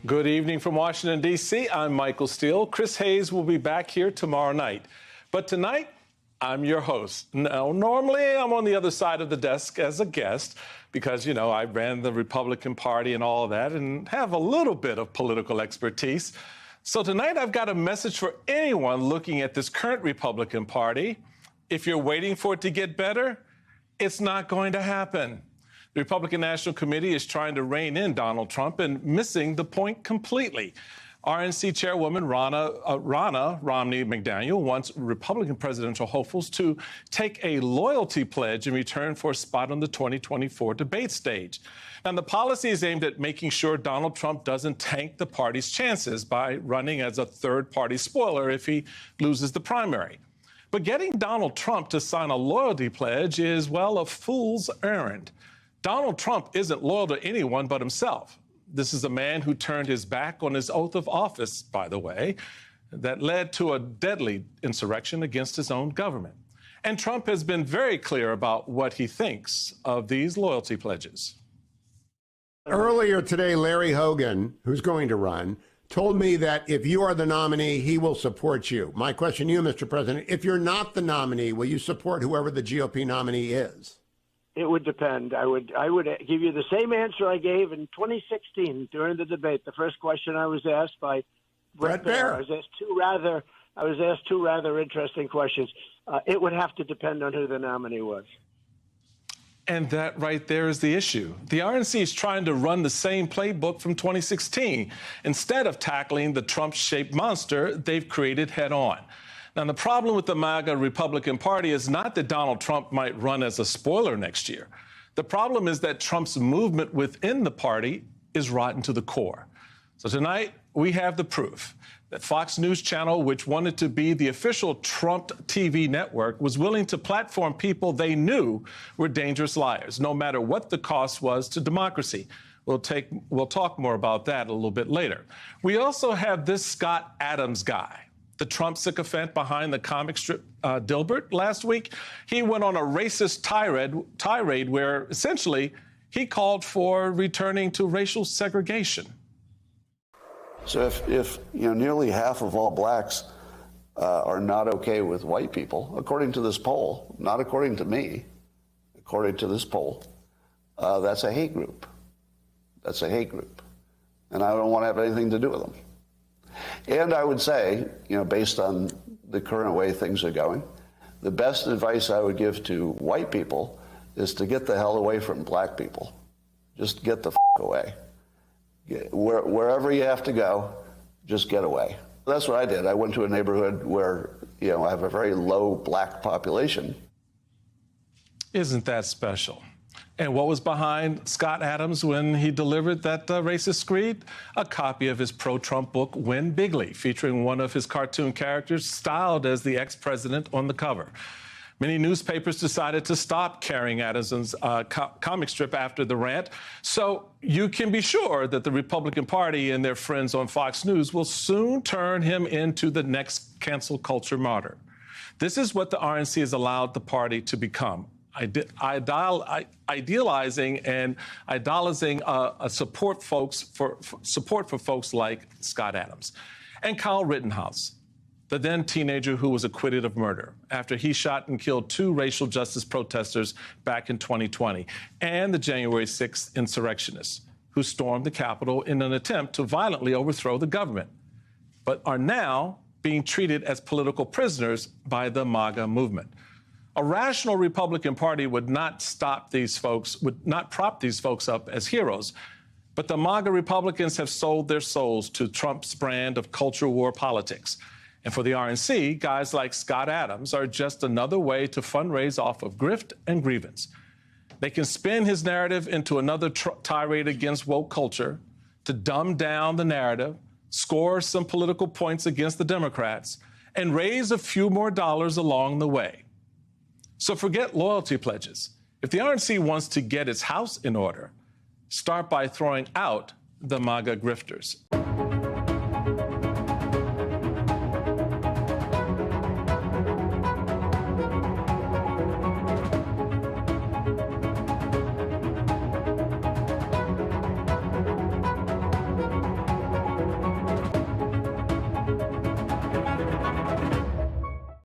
Good evening from Washington, D.C. I'm Michael Steele. Chris Hayes will be back here tomorrow night. But tonight, I'm your host. Now, normally I'm on the other side of the desk as a guest because, you know, I ran the Republican Party and all of that and have a little bit of political expertise. So tonight I've got a message for anyone looking at this current Republican Party. If you're waiting for it to get better, it's not going to happen. The Republican National Committee is trying to rein in Donald Trump and missing the point completely. RNC Chairwoman Ronna Romney McDaniel wants Republican presidential hopefuls to take a loyalty pledge in return for a spot on the 2024 debate stage. And the policy is aimed at making sure Donald Trump doesn't tank the party's chances by running as a third-party spoiler if he loses the primary. But getting Donald Trump to sign a loyalty pledge is, well, a fool's errand. Donald Trump isn't loyal to anyone but himself. This is a man who turned his back on his oath of office, by the way, that led to a deadly insurrection against his own government. And Trump has been very clear about what he thinks of these loyalty pledges. Earlier today, Larry Hogan, who's going to run, told me that if you are the nominee, he will support you. My question to you, Mr. President, if you're not the nominee, will you support whoever the GOP nominee is? It would depend. I would give you the same answer I gave in 2016 during the debate. The first question I was asked by Bret Baier. I was asked two rather interesting questions. It would have to depend on who the nominee was. And that right there is the issue. The RNC is trying to run the same playbook from 2016. Instead of tackling the Trump-shaped monster they've created head-on. Now, the problem with the MAGA Republican Party is not that Donald Trump might run as a spoiler next year. The problem is that Trump's movement within the party is rotten to the core. So tonight, we have the proof that Fox News Channel, which wanted to be the official Trump TV network, was willing to platform people they knew were dangerous liars, no matter what the cost was to democracy. We'll talk more about that a little bit later. We also have this Scott Adams guy, the Trump sycophant behind the comic strip Dilbert last week. He went on a racist tirade where essentially he called for returning to racial segregation. So if nearly half of all blacks are not okay with white people, according to this poll, not according to me, according to this poll, that's a hate group. That's a hate group. And I don't want to have anything to do with them. And I would say, based on the current way things are going, the best advice I would give to white people is to get the hell away from black people. Just get the f*** away. Wherever you have to go, just get away. That's what I did. I went to a neighborhood where, I have a very low black population. Isn't that special? And what was behind Scott Adams when he delivered that racist screed? A copy of his pro-Trump book, Win Bigly, featuring one of his cartoon characters styled as the ex-president on the cover. Many newspapers decided to stop carrying Adams' comic strip after the rant. So you can be sure that the Republican Party and their friends on Fox News will soon turn him into the next cancel culture martyr. This is what the RNC has allowed the party to become. Idealizing and idolizing support for folks like Scott Adams and Kyle Rittenhouse, the then teenager who was acquitted of murder after he shot and killed 2 racial justice protesters back in 2020, and the January 6th insurrectionists who stormed the Capitol in an attempt to violently overthrow the government, but are now being treated as political prisoners by the MAGA movement. A rational Republican Party would not prop these folks up as heroes. But the MAGA Republicans have sold their souls to Trump's brand of culture war politics. And for the RNC, guys like Scott Adams are just another way to fundraise off of grift and grievance. They can spin his narrative into another tirade against woke culture, to dumb down the narrative, score some political points against the Democrats, and raise a few more dollars along the way. So forget loyalty pledges. If the RNC wants to get its house in order, start by throwing out the MAGA grifters.